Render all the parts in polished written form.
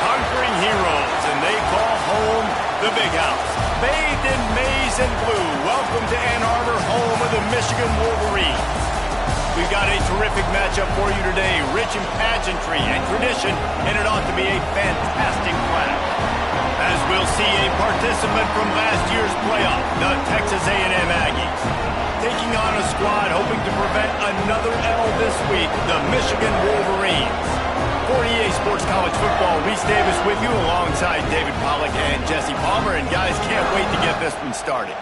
conquering heroes, and they call home the Big House. Bathed in maize and blue, welcome to Ann Arbor, home of the Michigan Wolverines. We've got a terrific matchup for you today, rich in pageantry and tradition, and it ought to be a fantastic clash. As we'll see a participant from last year's playoff, the Texas A&M Aggies. Taking on a squad hoping to prevent another L this week, the Michigan Wolverines. For EA Sports College Football, Reese Davis with you alongside David Pollack and Jesse Palmer. And guys, can't wait to get this one started.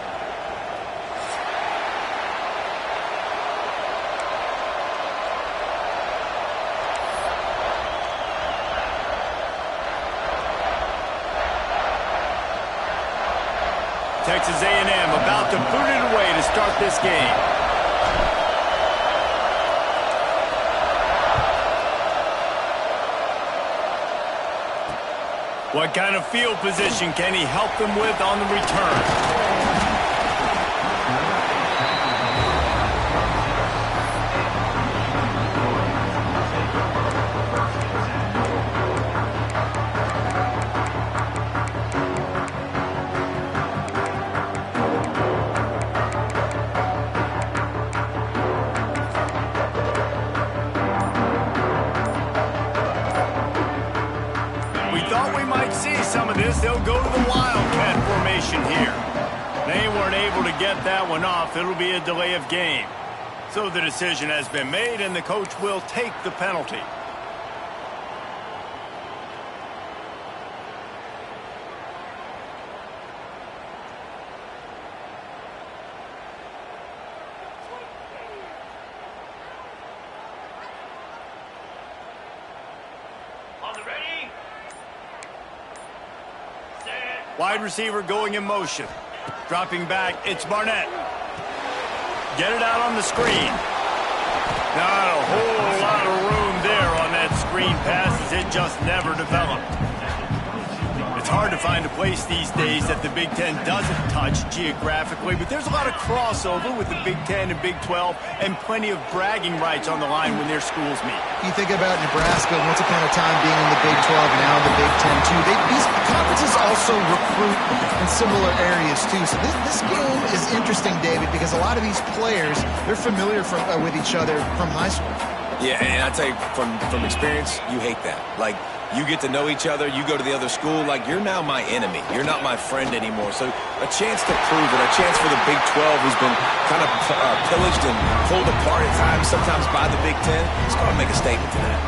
Texas A&M about to boot it away to start this game. What kind of field position can he help them with on the return? Some of this, they'll go to the Wildcat formation here. They weren't able to get that one off. It'll be a delay of game. So the decision has been made, and the coach will take the penalty. Wide receiver going in motion. Dropping back, it's Barnett. Get it out on the screen. Not a whole lot of room there on that screen pass as it just never developed. It's hard to find a place these days that the Big Ten doesn't touch geographically, but there's a lot of crossover with the Big Ten and Big 12 and plenty of bragging rights on the line when their schools meet. You think about Nebraska, once upon a time being in the Big 12, now in the Big Ten too. These conferences also recruit in similar areas too. So this game is interesting, David, because a lot of these players, they're familiar with each other from high school. Yeah, and I tell you, from experience, you hate that. Like, you get to know each other, you go to the other school, like, you're now my enemy. You're not my friend anymore. So a chance to prove it, a chance for the Big 12, who's been kind of pillaged and pulled apart at times, sometimes by the Big Ten. It's going to make a statement to that.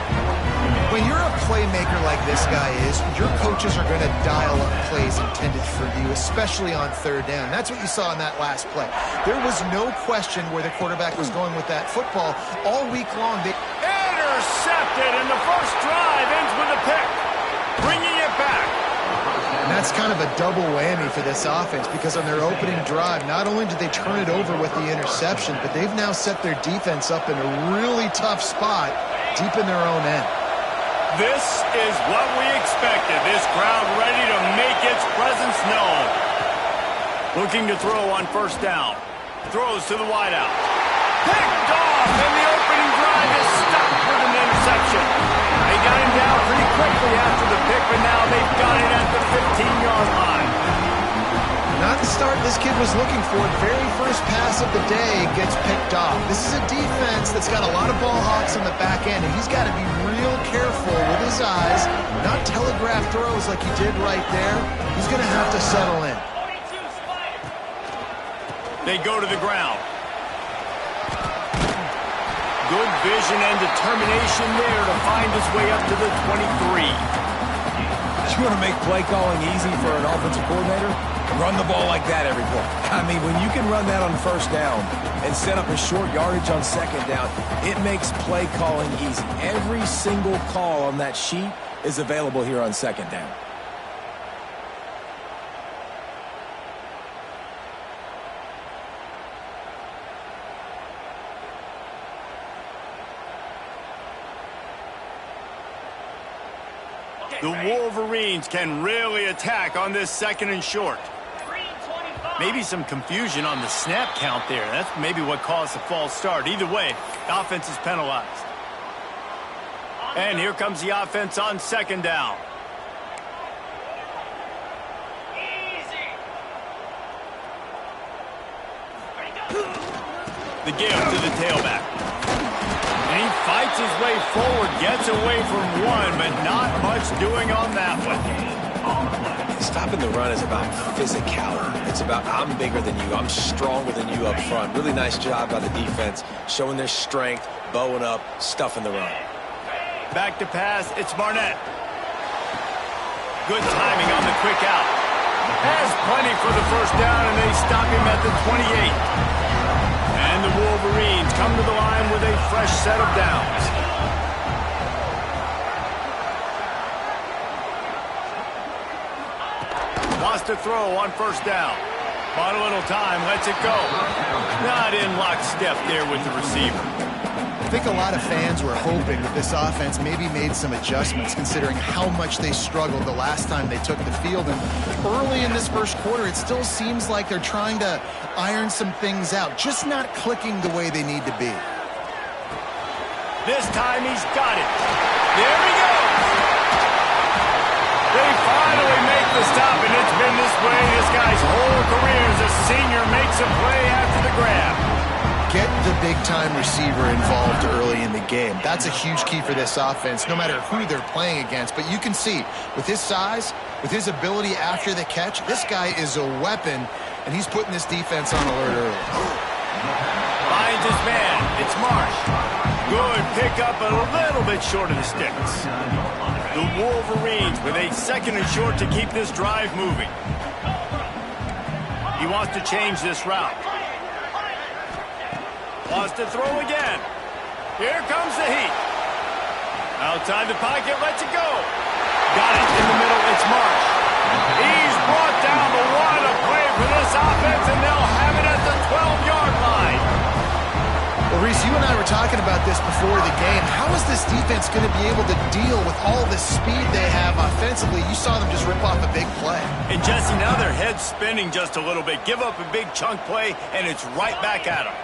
When you're a playmaker like this guy is, your coaches are going to dial up plays intended for you, especially on third down. That's what you saw in that last play. There was no question where the quarterback was going with that football. All week long, they intercepted, and the first drive ends with a pick, bringing it back. And that's kind of a double whammy for this offense, because on their opening drive, not only did they turn it over with the interception, but they've now set their defense up in a really tough spot deep in their own end. This is what we expected. This crowd ready to make its presence known. Looking to throw on first down. Throws to the wideout. Picked off, and the opening drive is stopped with an interception. They got him down pretty quickly after the pick, but now they've got it at the 15-yard line. Not the start this kid was looking for. Very first pass of the day gets picked off. This is a defense that's got a lot of ball hawks on the back end, and he's got to be real careful with his eyes, not telegraph throws like he did right there. He's going to have to settle in. They go to the ground. Good vision and determination there to find his way up to the 23. You want to make play calling easy for an offensive coordinator? Run the ball like that every play. I mean, when you can run that on first down and set up a short yardage on second down, it makes play calling easy. Every single call on that sheet is available here on second down. The Wolverines can really attack on this second and short. Maybe some confusion on the snap count there. That's maybe what caused the false start. Either way, the offense is penalized. And here comes the offense on second down. The give to the tailback. And he fights his way forward, gets away from one, but not much doing on that one. Stopping the run is about physicality. It's about I'm bigger than you, I'm stronger than you up front. Really nice job by the defense, showing their strength, bowing up, stuffing the run. Back to pass, it's Barnett. Good timing on the quick out. Has plenty for the first down, and they stop him at the 28. And the Wolverines come to the line with a fresh set of downs. Wants to throw on first down. Bought a little time, lets it go. Not in lockstep there with the receiver. I think a lot of fans were hoping that this offense maybe made some adjustments considering how much they struggled the last time they took the field. And early in this first quarter, it still seems like they're trying to iron some things out, just not clicking the way they need to be. This time he's got it. There he goes. They finally make the stop, and it's been this way this guy's whole career as a senior makes a play after the grab. Get the big-time receiver involved early in the game. That's a huge key for this offense, no matter who they're playing against. But you can see, with his size, with his ability after the catch, this guy is a weapon, and he's putting this defense on alert early. Finds his man. It's Marsh. Good pickup, a little bit short of the sticks. The Wolverines with a second and short to keep this drive moving. He wants to change this route. Wants to throw again. Here comes the heat. Outside the pocket, lets it go. Got it in the middle, it's Marsh. He's brought down the one, a play for this offense, and they'll have it at the 12-yard line. Well, Reese, you and I were talking about this before the game. How is this defense going to be able to deal with all the speed they have offensively? You saw them just rip off a big play. And Jesse, now their head's spinning just a little bit. Give up a big chunk play, and it's right back at them.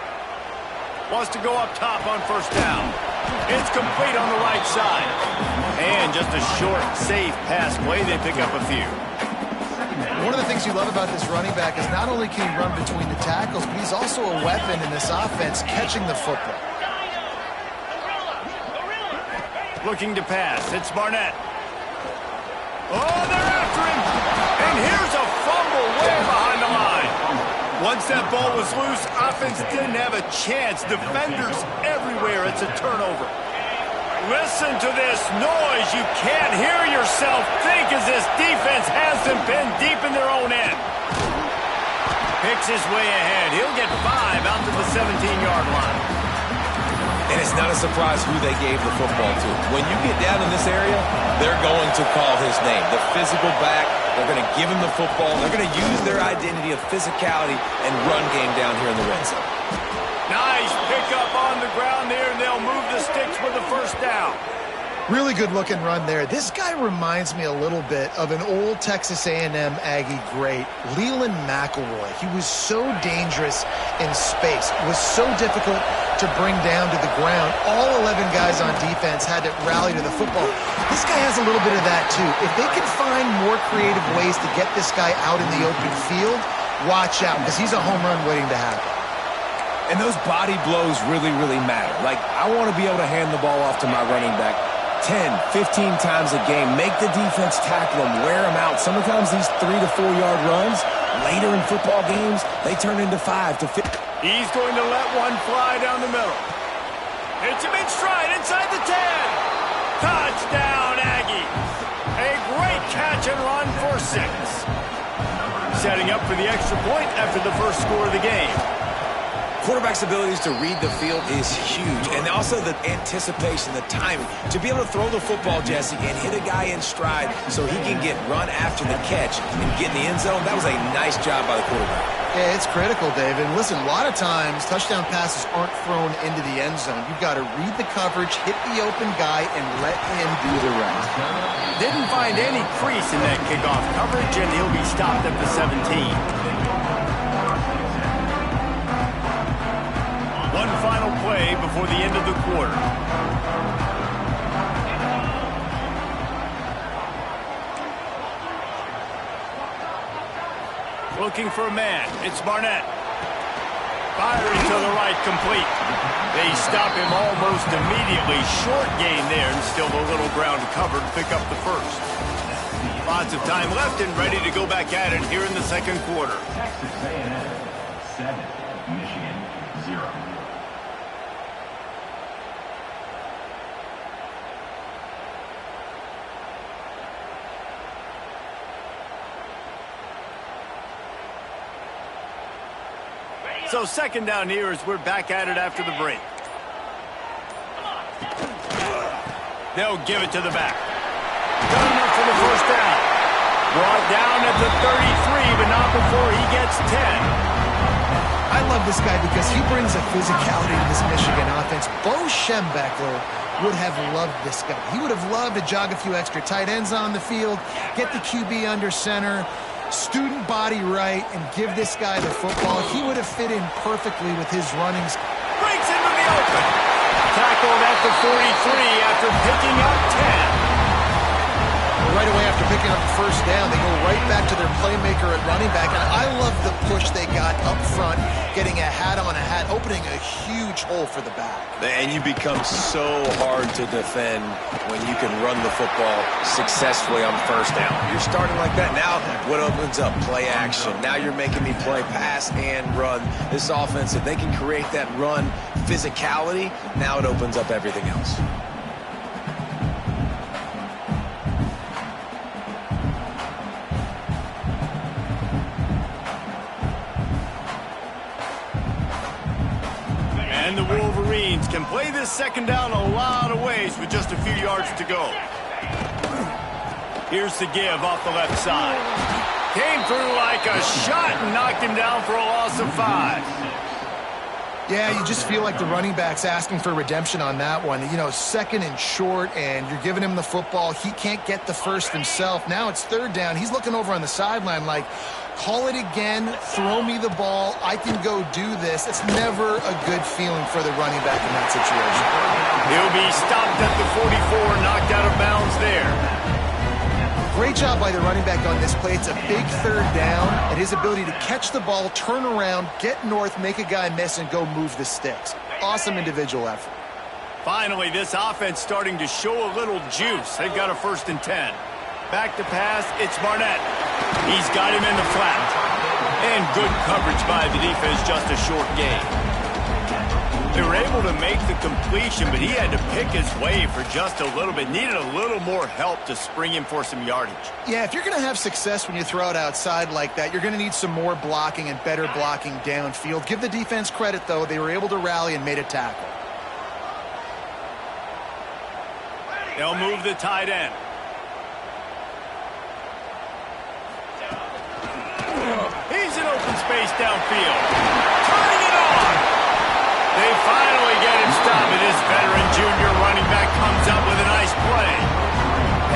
Wants to go up top on first down. It's complete on the right side. And just a short, safe pass play. They pick up a few. One of the things you love about this running back is not only can he run between the tackles, but he's also a weapon in this offense catching the football. Looking to pass. It's Barnett. Oh, they're after him. And here's a fumble way behind the line. Once that ball was loose, offense didn't have a chance. Defenders everywhere. It's a turnover. Listen to this noise. You can't hear yourself think as this defense has them pinned deep in their own end. Picks his way ahead. He'll get 5 out to the 17-yard line. And it's not a surprise who they gave the football to. When you get down in this area, they're going to call his name. The physical back, they're going to give him the football. They're going to use their identity of physicality and run game down here in the red zone. Nice pickup on the ground there, and they'll move the sticks for the first down. Really good-looking run there. This guy reminds me a little bit of an old Texas A&M Aggie great, Leland McElroy. He was so dangerous in space. It was so difficult to bring down to the ground. All 11 guys on defense had to rally to the football. This guy has a little bit of that, too. If they can find more creative ways to get this guy out in the open field, watch out, because he's a home run waiting to happen. And those body blows really, really matter. Like, I want to be able to hand the ball off to my running back 10, 15 times a game. Make the defense tackle them, wear them out. Sometimes these 3 to 4 yard runs, later in football games, they turn into 5 to 50. He's going to let one fly down the middle. Hits him in stride inside the 10. Touchdown, Aggies. A great catch and run for 6. Setting up for the extra point after the first score of the game. Quarterback's abilities to read the field is huge. And also the anticipation, the timing. To be able to throw the football, Jesse, and hit a guy in stride so he can get run after the catch and get in the end zone, that was a nice job by the quarterback. Yeah, it's critical, David. Listen, a lot of times touchdown passes aren't thrown into the end zone. You've got to read the coverage, hit the open guy, and let him do the rest. Didn't find any crease in that kickoff coverage, and he'll be stopped at the 17. One final play before the end of the quarter. Looking for a man. It's Barnett. Firing to the right complete. They stop him almost immediately. Short gain there, and still a little ground to cover to pick up the first. Lots of time left and ready to go back at it here in the second quarter. Texas A&M 7, Michigan 0. So second down here as we're back at it after the break. They'll give it to the back. Done enough for the first down. Brought down at the 33, but not before he gets 10. I love this guy because he brings a physicality to this Michigan offense. Bo Schembechler would have loved this guy. He would have loved to jog a few extra tight ends on the field, get the QB under center, student body right, and give this guy the football. He would have fit in perfectly with his runnings. Breaks into the open. Tackled at the 43 after picking up 10. Right away after picking up the first down, they go right back to their playmaker at running back. And I love the push they got up front, getting a hat on a hat, opening a huge hole for the back. And you become so hard to defend when you can run the football successfully on first down. You're starting like that. Now what opens up? Play action. Now you're making me play pass and run. This offense, if they can create that run physicality, now it opens up everything else. And the Wolverines can play this second down a lot of ways with just a few yards to go. Here's the give off the left side. Came through like a shot and knocked him down for a loss of 5. Yeah, you just feel like the running back's asking for redemption on that one. You know, second and short, and you're giving him the football. He can't get the first himself. Now it's third down. He's looking over on the sideline like, call it again, throw me the ball, I can go do this. It's never a good feeling for the running back in that situation. He'll be stopped at the 44, knocked out of bounds there. Great job by the running back on this play. It's a big third down, and his ability to catch the ball, turn around, get north, make a guy miss, and go move the sticks. Awesome individual effort. Finally, this offense starting to show a little juice. They've got a 1st and 10. Back to pass, it's Barnett. He's got him in the flat. And good coverage by the defense, just a short gain. They were able to make the completion, but he had to pick his way for just a little bit. Needed a little more help to spring him for some yardage. Yeah, if you're going to have success when you throw it outside like that, you're going to need some more blocking and better blocking downfield. Give the defense credit, though. They were able to rally and made a tackle. They'll move the tight end. He's in open space downfield. Turning it on. They finally get him stopped, and this veteran junior running back comes up with a nice play.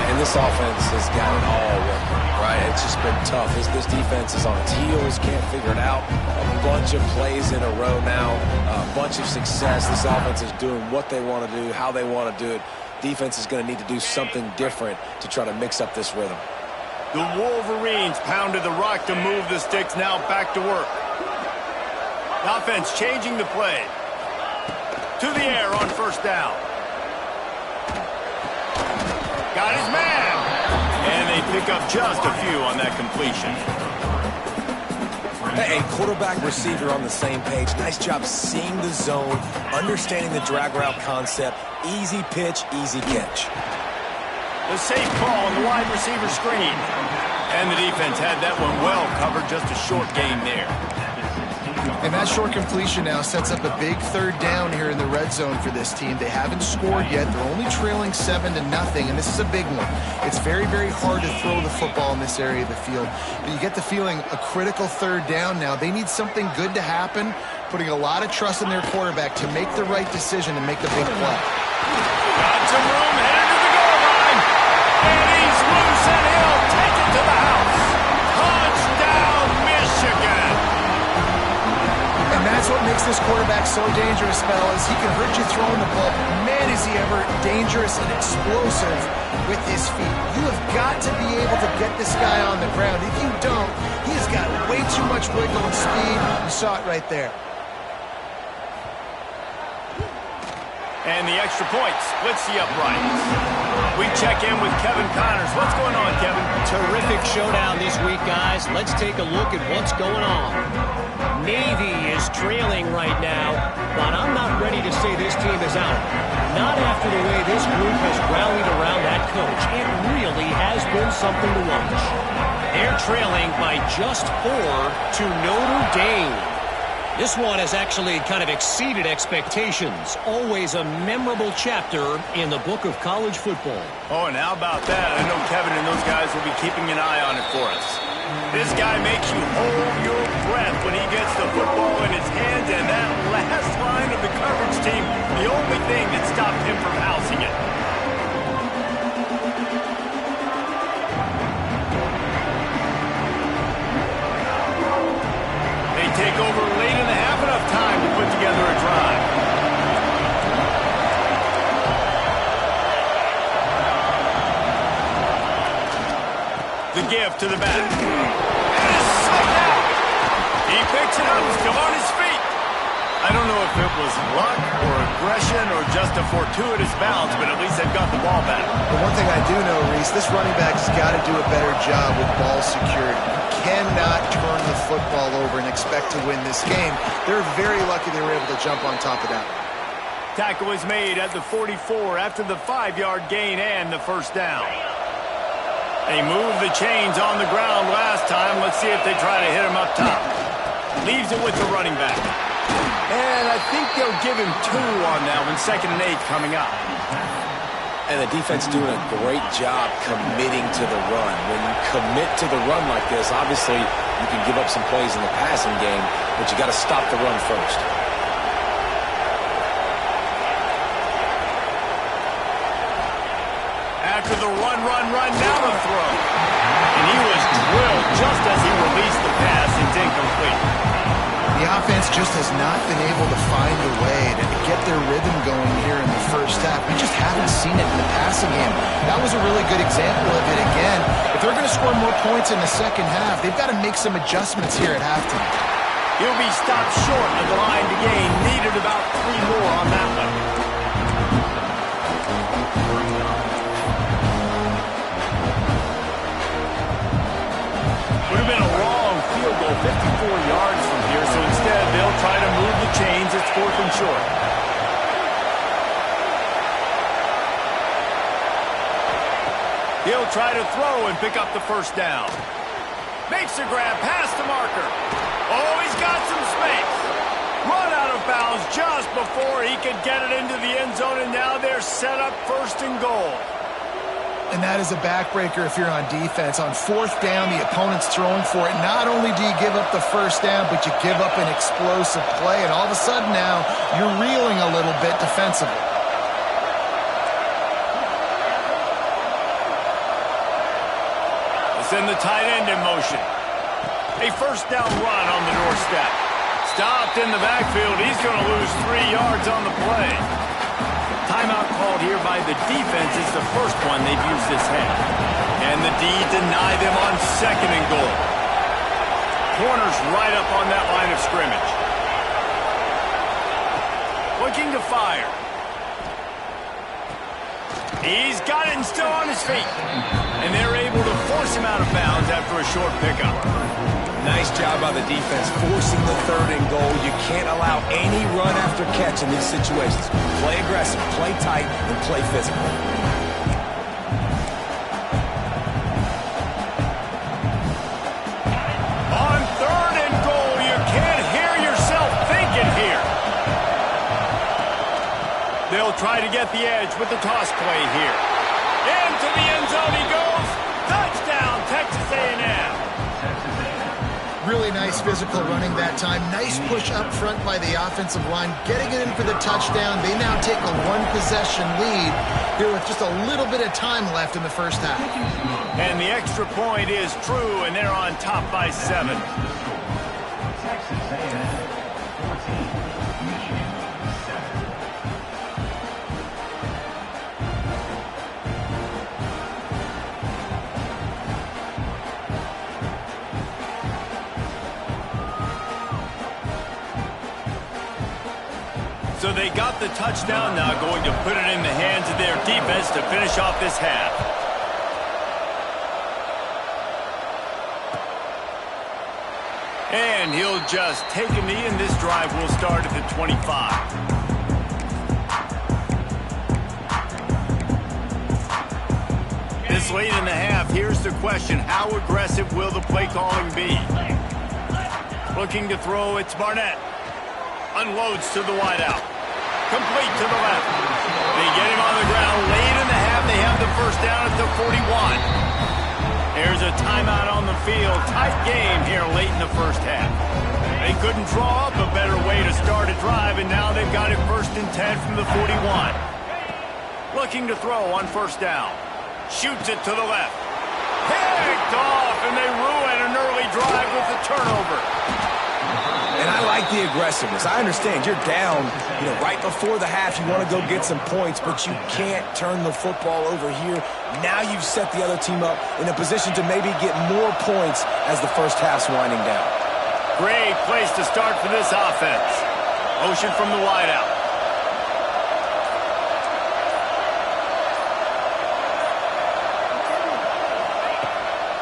And this offense has got it all working, right? It's just been tough. This defense is on its heels, can't figure it out. A bunch of plays in a row now, a bunch of success. This offense is doing what they want to do, how they want to do it. Defense is going to need to do something different to try to mix up this rhythm. The Wolverines pounded the rock to move the sticks, now back to work. The offense changing the play. To the air on first down. Got his man. And they pick up just a few on that completion. Hey, quarterback, receiver on the same page. Nice job seeing the zone, understanding the drag route concept. Easy pitch, easy catch. The safe call on the wide receiver screen. And the defense had that one well covered, just a short gain there. And that short completion now sets up a big third down here in the red zone for this team. They haven't scored yet. They're only trailing 7-0, and this is a big one. It's very, very hard to throw the football in this area of the field. But you get the feeling a critical third down now. They need something good to happen, putting a lot of trust in their quarterback to make the right decision and make the big play. Got some room, headed to the goal line. And he's loose, and he'll take it to the house. Touchdown, Michigan. And that's what makes this quarterback so dangerous, fellas. He can hurt you throwing the ball. Man, is he ever dangerous and explosive with his feet. You have got to be able to get this guy on the ground. If you don't, he's got way too much wiggle and speed. You saw it right there. And the extra point splits the uprights. We check in with Kevin Connors. What's going on, Kevin? Terrific showdown this week, guys. Let's take a look at what's going on. Navy is trailing right now, but I'm not ready to say this team is out. Not after the way this group has rallied around that coach. It really has been something to watch. They're trailing by just 4 to Notre Dame. This one has actually kind of exceeded expectations. Always a memorable chapter in the book of college football. Oh, and how about that? I know Kevin and those guys will be keeping an eye on it for us. This guy makes you hold your breath when he gets the football in his hands, and that last line of the coverage team, the only thing that stopped him from housing it. They take over late in the half, enough time to put together a drive. The give to the back. And it's sucked out. He picks it up, still on his feet. I don't know if it was luck or aggression or just a fortuitous bounce, but at least they've got the ball back. The one thing I do know, Reese, this running back's got to do a better job with ball security. You cannot turn the football over and expect to win this game. They're very lucky they were able to jump on top of that. Tackle was made at the 44 after the 5-yard gain and the first down. They moved the chains on the ground last time. Let's see if they try to hit him up top. Leaves it with the running back. And I think they'll give him 2 on that one. 2nd and 8 coming up. And the defense doing a great job committing to the run. When you commit to the run like this, obviously you can give up some plays in the passing game, but you got to stop the run first. After the run, now the throw. And he was drilled just as he released the pass. It's incomplete. The offense just has not been able to find a way to get their rhythm going here in the first half. We just haven't seen it in the passing game. That was a really good example of it again. If they're going to score more points in the second half, they've got to make some adjustments here at halftime. He'll be stopped short of the line to gain. Needed about 3 more on that one. Would have been a long field goal, 54 yards from here, so instead they'll try to move the chains. It's 4th and short. He'll try to throw and pick up the first down. Makes the grab past the marker. Oh, he's got some space. Run out of bounds just before he could get it into the end zone, and now they're set up 1st and goal. And that is a backbreaker if you're on defense. On 4th down, the opponent's throwing for it. Not only do you give up the first down, but you give up an explosive play. And all of a sudden now, you're reeling a little bit defensively. Send the tight end in motion. A 1st down run on the doorstep. Stopped in the backfield. He's going to lose 3 yards on the play. Timeout called here by the defense is the first one they've used this half. And the D deny them on 2nd and goal. Corners right up on that line of scrimmage. Looking to fire. He's got it and still on his feet. And they're able to force him out of bounds after a short pickup. Nice job by the defense forcing the 3rd and goal. You can't allow any run after catch in these situations. Play aggressive, play tight, and play physical. On 3rd and goal, you can't hear yourself thinking here. They'll try to get the edge with the toss play here. Into the end zone he goes. Touchdown, Texas A&M. Really nice physical running that time. Nice push up front by the offensive line. Getting it in for the touchdown. They now take a 1-possession lead here with just a little bit of time left in the first half. And the extra point is true, and they're on top by 7. Texas A&M 14, Michigan 7. So they got the touchdown, now going to put it in the hands of their defense to finish off this half. And he'll just take a knee, and this drive will start at the 25. This late in the half, here's the question. How aggressive will the play calling be? Looking to throw, it's Barnett. Unloads to the wideout. Complete to the left. They get him on the ground. Late in the half, they have the first down at the 41. There's a timeout on the field. Tight game here late in the first half. They couldn't draw up a better way to start a drive, and now they've got it 1st and 10 from the 41. Looking to throw on first down. Shoots it to the left. Picked off, and they ruin an early drive with the turnover. And I like the aggressiveness. I understand you're down, right before the half. You want to go get some points, but you can't turn the football over here. Now you've set the other team up in a position to maybe get more points as the first half's winding down. Great place to start for this offense. Motion from the wideout.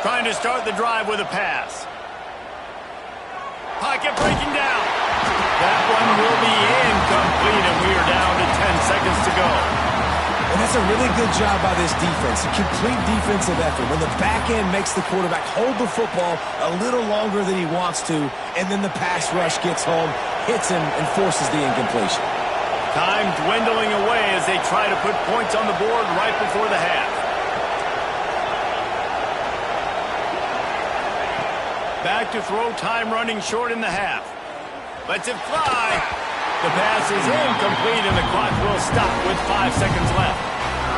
Trying to start the drive with a pass. Pocket breaking down. That one will be incomplete, and we are down to 10 seconds to go. And that's a really good job by this defense. A complete defensive effort. When the back end makes the quarterback hold the football a little longer than he wants to, and then the pass rush gets home, hits him, and forces the incompletion. Time dwindling away as they try to put points on the board right before the half. Back to throw, time running short in the half. Lets it fly. The pass is incomplete, and the clock will stop with 5 seconds left.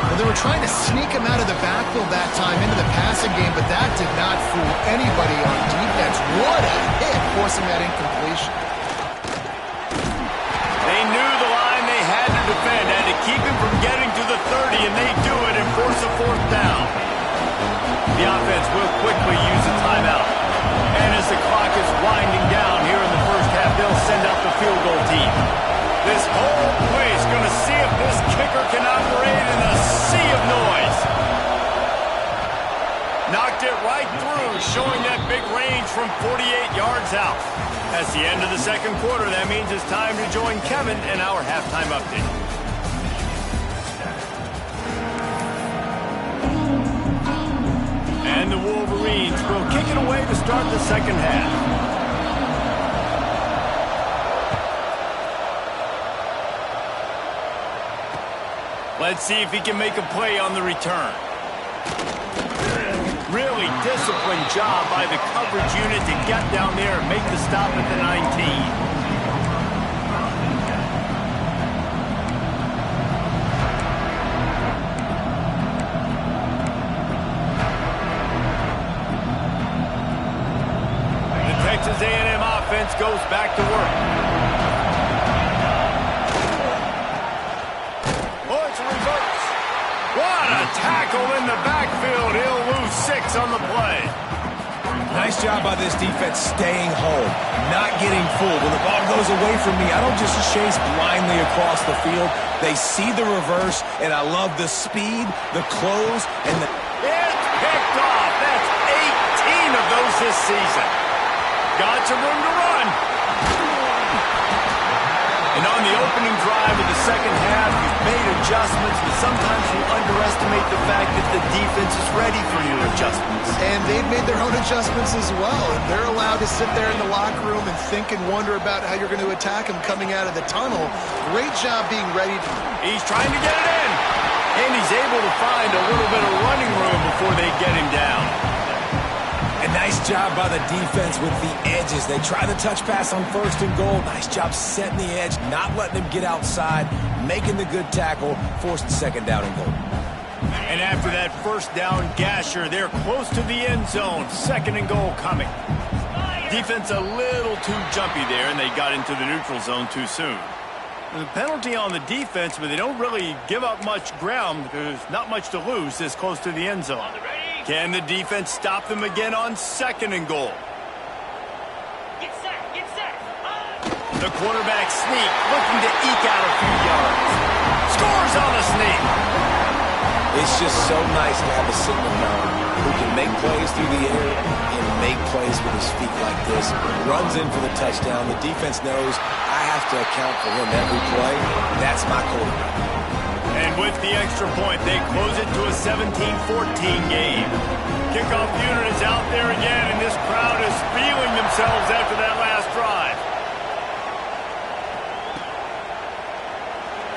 Well, they were trying to sneak him out of the backfield that time into the passing game, but that did not fool anybody on defense. What a hit, forcing that incompletion. They knew the line they had to defend, had to keep him from getting to the 30, and they do it and force a 4th down. The offense will quickly use a timeout. And as the clock is winding down here in the first half, they'll send out the field goal team. This whole place going to see if this kicker can operate in a sea of noise. Knocked it right through, showing that big range from 48 yards out. That's the end of the second quarter. That means it's time to join Kevin in our halftime update. And the Wolverines will kick it away to start the second half. Let's see if he can make a play on the return. Really disciplined job by the coverage unit to get down there and make the stop at the 19. Texas A&M offense goes back to work. Oh, it's a reverse. What a tackle in the backfield. He'll lose 6 on the play. Nice job by this defense staying home, not getting fooled. When the ball goes away from me, I don't just chase blindly across the field. They see the reverse, and I love the speed, the close, and the... It's picked off. That's 18 of those this season. Got some room to run. And on the opening drive of the second half, you've made adjustments, but sometimes you underestimate the fact that the defense is ready for your adjustments. And they've made their own adjustments as well. And they're allowed to sit there in the locker room and think and wonder about how you're going to attack them coming out of the tunnel. Great job being ready. He's trying to get it in. And he's able to find a little bit of running room before they get him down. A nice job by the defense with the edges. They try the touch pass on 1st and goal. Nice job setting the edge, not letting him get outside, making the good tackle, forced the 2nd down and goal. And after that first down gasher, they're close to the end zone. 2nd and goal coming. Defense a little too jumpy there, and they got into the neutral zone too soon. The penalty on the defense, but they don't really give up much ground. There's not much to lose this close to the end zone. Can the defense stop them again on 2nd and goal? Get set, get set. The The quarterback sneak, looking to eke out a few yards. Scores on the sneak. It's just so nice to have a signal guard who can make plays through the air and make plays with his feet like this. Runs in for the touchdown. The defense knows I have to account for him every play. That's my quarterback. And with the extra point, they close it to a 17-14 game. Kickoff unit is out there again, and this crowd is feeling themselves after that last drive.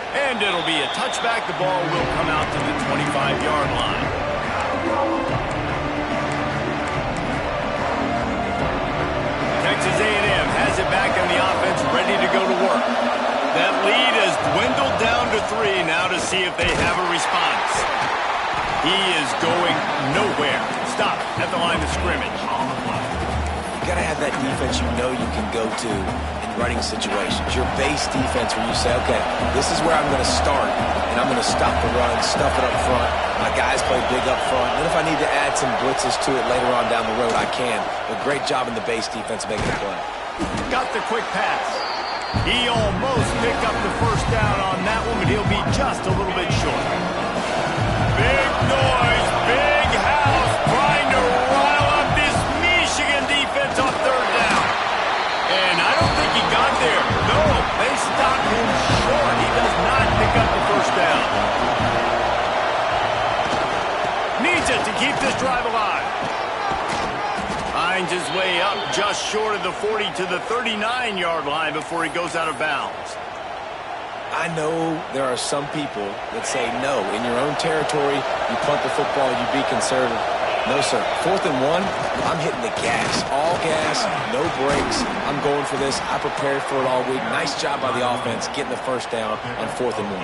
And it'll be a touchback. The ball will come out to the 25-yard line. Texas A&M has it back on the offense, ready to go to work. That lead has dwindled down to 3 now to see if they have a response. He is going nowhere. Stop at the line of scrimmage. You got to have that defense you know you can go to in running situations. Your base defense where you say, okay, this is where I'm going to start, and I'm going to stop the run, stuff it up front. My guys play big up front. And if I need to add some blitzes to it later on down the road, I can. But great job in the base defense making the play. Got the quick pass. He almost picked up the first down on that one, but he'll be just a little bit short. Big noise, big house, trying to rile up this Michigan defense on third down. And I don't think he got there. No, they stopped him short. He does not pick up the first down. Needs it to keep this drive alive. Finds his way up just short of the 40 to the 39-yard line before he goes out of bounds. I know there are some people that say, no, in your own territory, you punt the football, you be conservative. No, sir. 4th and 1, I'm hitting the gas. All gas, no brakes. I'm going for this. I prepared for it all week. Nice job by the offense getting the first down on 4th and 1.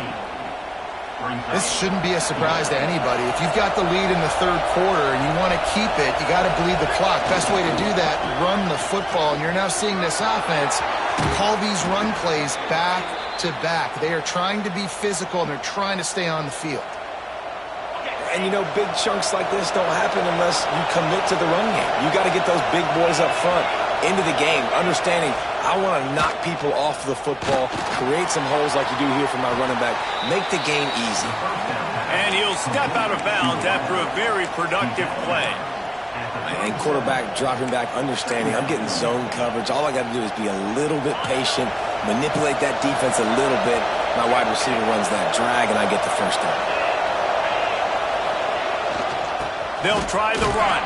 This shouldn't be a surprise to anybody. If you've got the lead in the third quarter and you want to keep it, you got to bleed the clock. Best way to do that, run the football. And you're now seeing this offense call these run plays back to back. They are trying to be physical, and they're trying to stay on the field. And, you know, big chunks like this don't happen unless you commit to the run game. You got to get those big boys up front into the game, understanding I want to knock people off the football, create some holes like you do here for my running back, make the game easy. And he'll step out of bounds after a very productive play. And quarterback dropping back, understanding I'm getting zone coverage. All I got to do is be a little bit patient, manipulate that defense a little bit. My wide receiver runs that drag, and I get the first down. They'll try the run.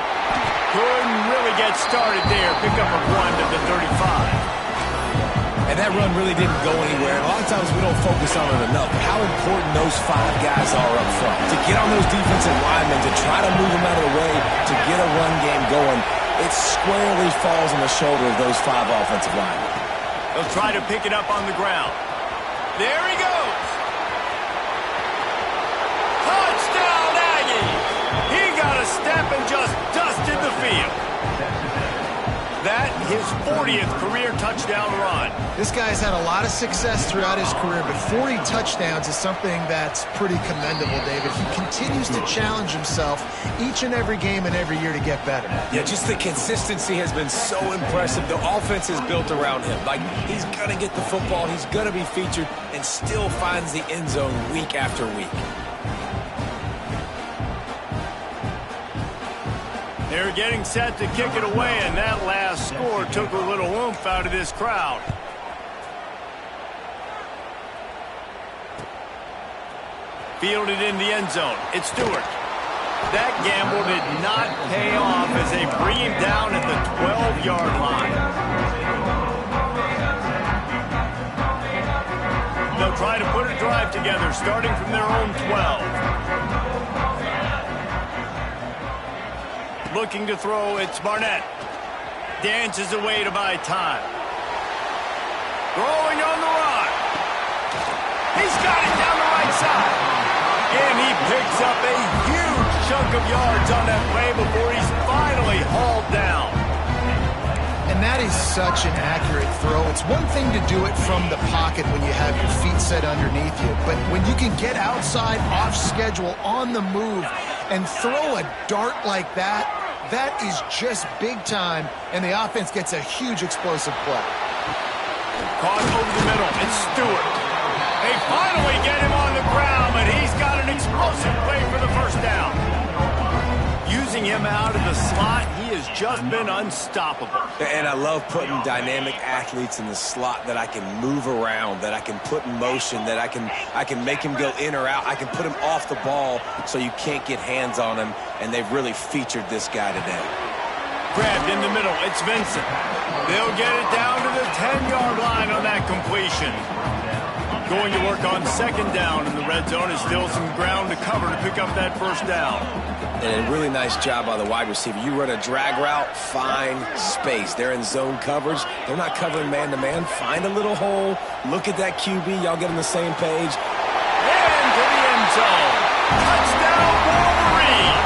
Couldn't really get started there. Pick up a 1 to the 35. And that run really didn't go anywhere. And a lot of times we don't focus on it enough. How important those 5 guys are up front. To get on those defensive linemen, to try to move them out of the way, to get a run game going, it squarely falls on the shoulder of those 5 offensive linemen. They'll try to pick it up on the ground. There he goes. Touchdown, Aggies. He got a step and just dusted the field. That his 40th career touchdown run. This guy's had a lot of success throughout his career, but 40 touchdowns is something that's pretty commendable, David. He continues to challenge himself each and every game and every year to get better. Yeah, just the consistency has been so impressive. The offense is built around him. Like, he's going to get the football, he's going to be featured, and still finds the end zone week after week. They're getting set to kick it away, and that last score took a little oomph out of this crowd. Fielded in the end zone. It's Stewart. That gamble did not pay off as they bring him down at the 12-yard line. They'll try to put a drive together, starting from their own 12. Looking to throw, it's Barnett. Dances away to buy time. Throwing on the run. He's got it down the right side. And he picks up a huge chunk of yards on that play before he's finally hauled down. And that is such an accurate throw. It's one thing to do it from the pocket when you have your feet set underneath you, but when you can get outside, off schedule, on the move, and throw a dart like that, that is just big time, and the offense gets a huge explosive play. caught over the middle. It's Stewart. They finally get him on the ground, but he's got an explosive play for the first down. Using him out of the slot, he has just been unstoppable. And I love putting dynamic athletes in the slot that I can move around, that I can put in motion, that I can make him go in or out. I can put him off the ball so you can't get hands on him, and they've really featured this guy today. Grabbed in the middle, it's Vincent. They'll get it down to the 10-yard line on that completion. Going to work on second down in the red zone. Is still some ground to cover to pick up that first down. And a really nice job by the wide receiver. You run a drag route, find space. They're in zone coverage. They're not covering man-to-man. Find a little hole. Look at that QB. Y'all get on the same page. And to the end zone. Touchdown, Wolverine!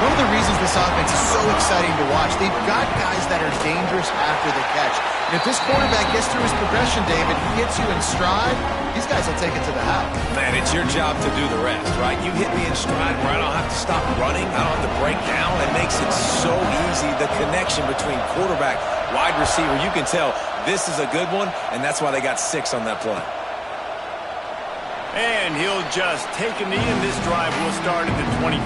One of the reasons this offense is so exciting to watch, they've got guys that are dangerous after the catch. And if this quarterback gets through his progression, David, he gets you in stride, these guys will take it to the house. Man, it's your job to do the rest, right? You hit me in stride where I don't have to stop running. I don't have to break down. It makes it so easy. The connection between quarterback, wide receiver, you can tell this is a good one, and that's why they got 6 on that play. And he'll just take a knee, and this drive will start at the 25.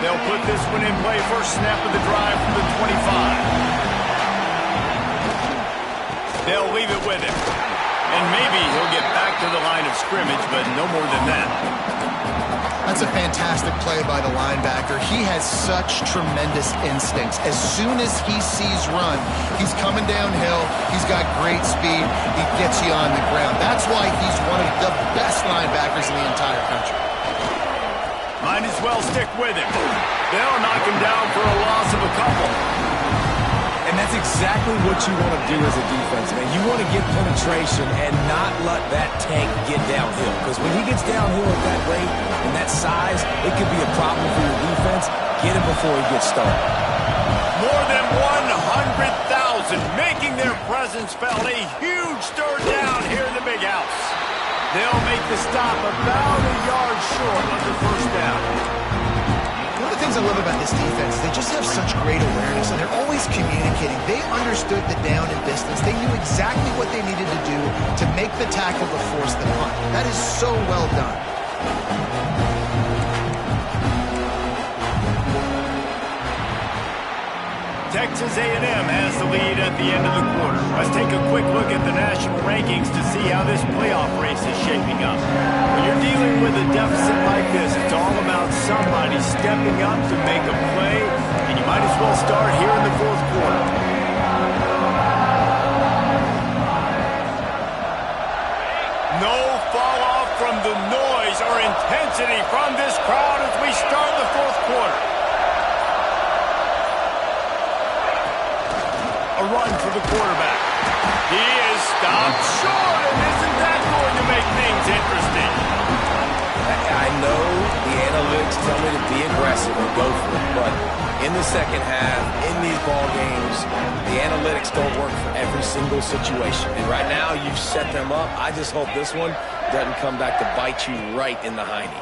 They'll put this one in play. First snap of the drive from the 25. They'll leave it with him. And maybe he'll get back to the line of scrimmage, but no more than that. That's a fantastic play by the linebacker. He has such tremendous instincts. As soon as he sees run, he's coming downhill. He's got great speed. He gets you on the ground. That's why he's one of the best linebackers in the entire country. Might as well stick with him. They'll knock him down for a loss of a couple. And that's exactly what you want to do as a defense, man. You want to get penetration and not let that tank get downhill. Because when he gets downhill at that rate and that size, it could be a problem for your defense. Get him before he gets started. More than 100,000 making their presence felt. A huge third down here in the big house. They'll make the stop about a yard short of the first down. One of the things I love about this defense, they just have such great awareness, and they're always communicating. They understood the down and distance. They knew exactly what they needed to do to make the tackle to force the punt. That is so well done. Texas A&M has the lead at the end of the quarter. Let's take a quick look at the national rankings to see how this playoff race is shaping up. When you're dealing with a deficit like this, it's all about somebody stepping up to make a play, and you might as well start here in the fourth quarter. No fall off from the noise or intensity from this crowd as we start the fourth quarter. A run for the quarterback. He is stopped short, and isn't that going to make things interesting? I know the analytics tell me to be aggressive and go for it, but in the second half, in these ball games, the analytics don't work for every single situation. And right now, you've set them up. I just hope this one doesn't come back to bite you right in the hiney.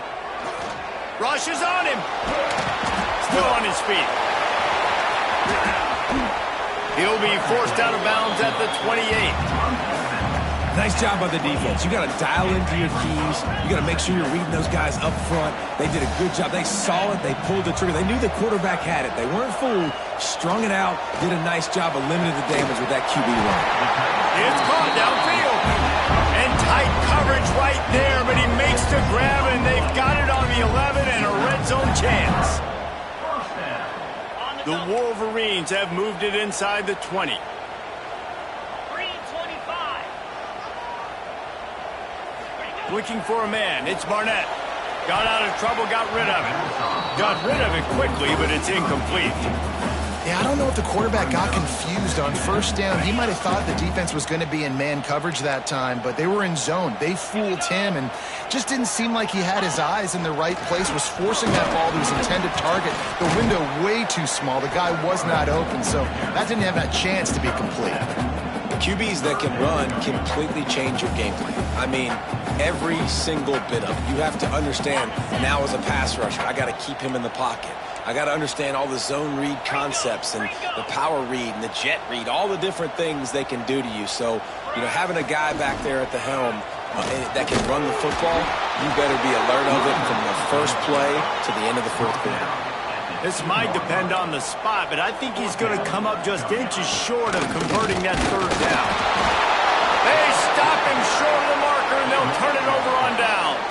Rush is on him. Still on his feet. He'll be forced out of bounds at the 28. Nice job by the defense. You got to dial into your keys. You got to make sure you're reading those guys up front. They did a good job. They saw it. They pulled the trigger. They knew the quarterback had it. They weren't fooled. Strung it out. Did a nice job of limiting the damage with that QB run. It's caught downfield. And tight coverage right there, but he makes the grab, and they've got it on the 11 and a red zone chance. The Wolverines have moved it inside the 20. 3:25. Looking for a man. It's Barnett. Got out of trouble, got rid of it. Got rid of it quickly, but it's incomplete. Yeah, I don't know if the quarterback got confused on first down. He might have thought the defense was going to be in man coverage that time, but they were in zone. They fooled him and just didn't seem like he had his eyes in the right place, was forcing that ball to his intended target. The window way too small. The guy was not open, so that didn't have that chance to be complete. QBs that can run completely change your game plan. I mean, every single bit of it. You have to understand, now as a pass rusher, I got to keep him in the pocket. I got to understand all the zone read concepts and the power read and the jet read, all the different things they can do to you. So, you know, having a guy back there at the helm that can run the football, you better be alert of it from the first play to the end of the fourth quarter. This might depend on the spot, but I think he's going to come up just inches short of converting that third down. They stop him short of the marker, and they'll turn it over on downs.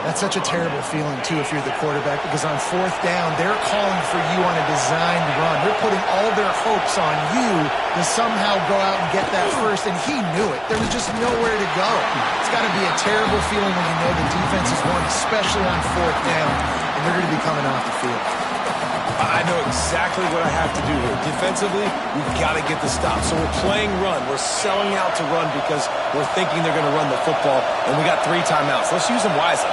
That's such a terrible feeling, too, if you're the quarterback, because on fourth down, they're calling for you on a designed run. They're putting all their hopes on you to somehow go out and get that first, and he knew it. There was just nowhere to go. It's got to be a terrible feeling when you know the defense has won, especially on fourth down, and they're going to be coming off the field. I know exactly what I have to do here. Defensively, we've got to get the stop. So we're playing run. We're selling out to run because we're thinking they're going to run the football, and we got 3 timeouts. Let's use them wisely.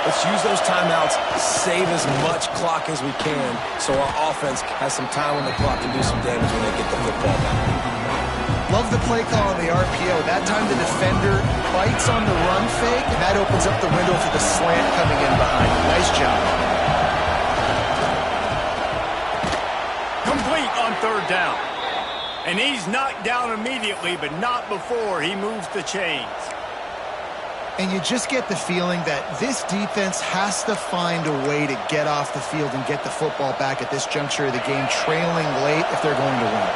Let's use those timeouts, save as much clock as we can so our offense has some time on the clock to do some damage when they get the football back. Love the play call on the RPO. That time the defender bites on the run fake, and that opens up the window for the slant coming in behind him. Nice job. Complete on third down. And he's knocked down immediately, but not before he moves the chains. And you just get the feeling that this defense has to find a way to get off the field and get the football back at this juncture of the game, trailing late if they're going to win.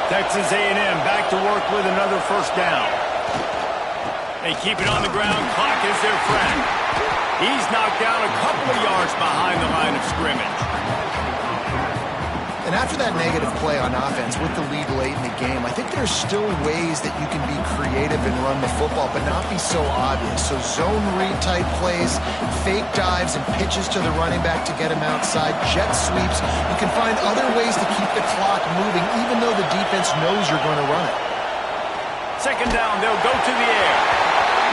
Texas A&M back to work with another first down. They keep it on the ground. Clock is their friend. He's knocked down a couple of yards behind the line of scrimmage. And after that negative play on offense with the lead late in the game, I think there's still ways that you can be creative and run the football, but not be so obvious. So zone read type plays, fake dives and pitches to the running back to get him outside, jet sweeps. You can find other ways to keep the clock moving, even though the defense knows you're going to run it. Second down, they'll go to the air.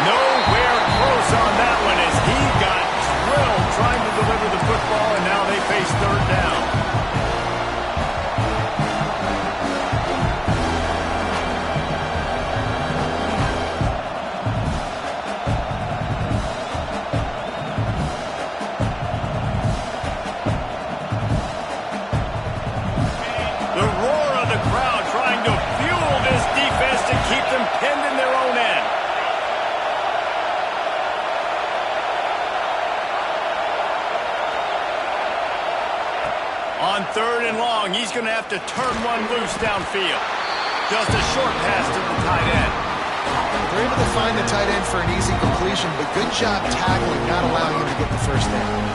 Nowhere close on that one as he got drilled trying to deliver the football, and now they face third down. On third and long, he's going to have to turn one loose downfield. Just a short pass to the tight end. They're able to find the tight end for an easy completion, but good job tackling, not allowing him to get the first down.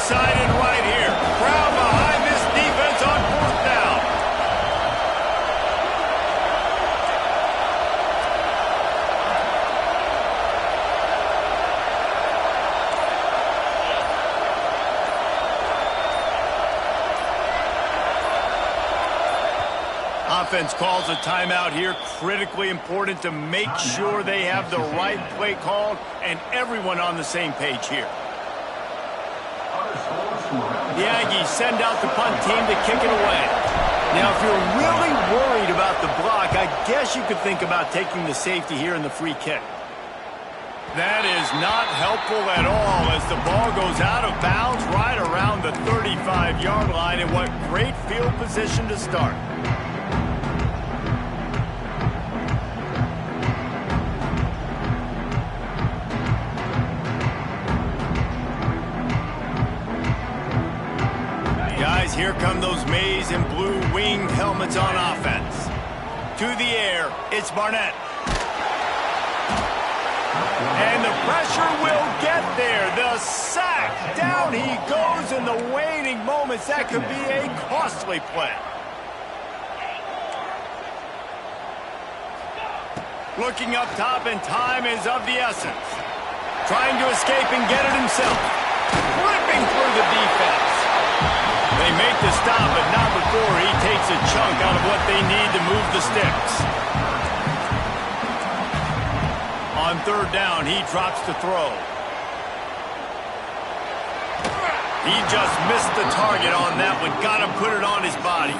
Decided right here. Crowd behind this defense on fourth down. Offense calls a timeout here. Critically important to make sure they have the right play called and everyone on the same page here. The Aggies send out the punt team to kick it away. Now, if you're really worried about the block, I guess you could think about taking the safety here in the free kick. That is not helpful at all as the ball goes out of bounds right around the 35-yard line, and what great field position to start. Guys, here come those maize and blue winged helmets on offense. To the air, it's Barnett. And the pressure will get there. The sack. Down he goes in the waning moments. That could be a costly play. Looking up top, and time is of the essence. Trying to escape and get it himself. Ripping through the defense. They make the stop, but not before he takes a chunk out of what they need to move the sticks. On third down, he drops to throw. He just missed the target on that one. Got to put it on his body.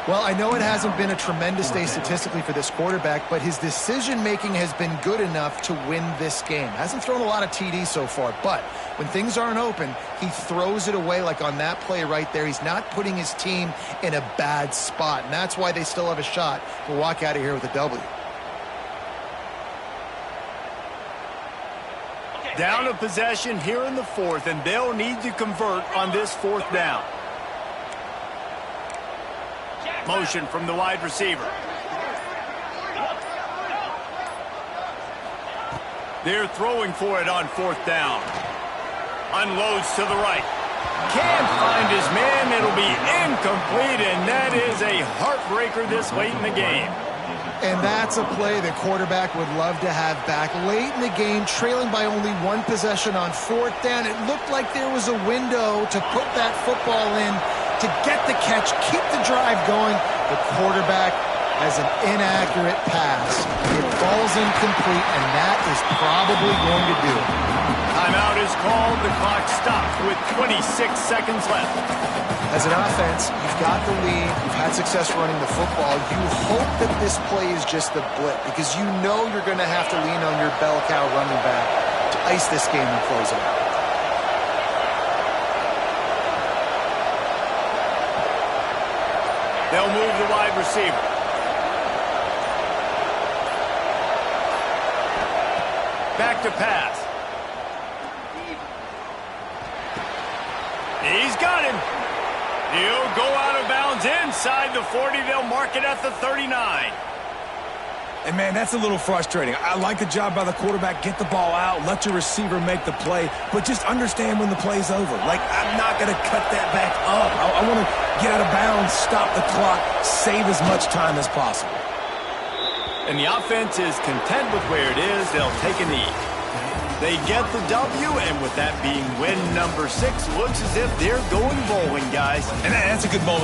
Well, I know it hasn't been a tremendous day statistically for this quarterback, but his decision-making has been good enough to win this game. Hasn't thrown a lot of TDs so far, but when things aren't open, he throws it away like on that play right there. He's not putting his team in a bad spot, and that's why they still have a shot to walk out of here with a W. Down a possession here in the fourth, and they'll need to convert on this fourth down. Motion from the wide receiver. They're throwing for it on fourth down. Unloads to the right. Can't find his man. It'll be incomplete, and that is a heartbreaker this late in the game. And that's a play the quarterback would love to have back. Late in the game, trailing by only one possession on fourth down. It looked like there was a window to put that football in, to get the catch, keep the drive going. The quarterback has an inaccurate pass. It falls incomplete, and that is probably going to do it. Timeout is called. The clock stopped with 26 seconds left. As an offense, you've got the lead. You've had success running the football. You hope that this play is just the blip, because you know you're going to have to lean on your bell cow running back to ice this game and close it out. They'll move the wide receiver. Back to pass. He's got him. He'll go out of bounds inside the 40. They'll mark it at the 39. And, man, that's a little frustrating. I like the job by the quarterback. Get the ball out. Let your receiver make the play. But just understand when the play's over. Like, I'm not going to cut that back up. I want to get out of bounds, stop the clock, save as much time as possible. And the offense is content with where it is. They'll take a knee. They get the W, and with that being win number 6, looks as if they're going bowling, guys. And that's a good moment.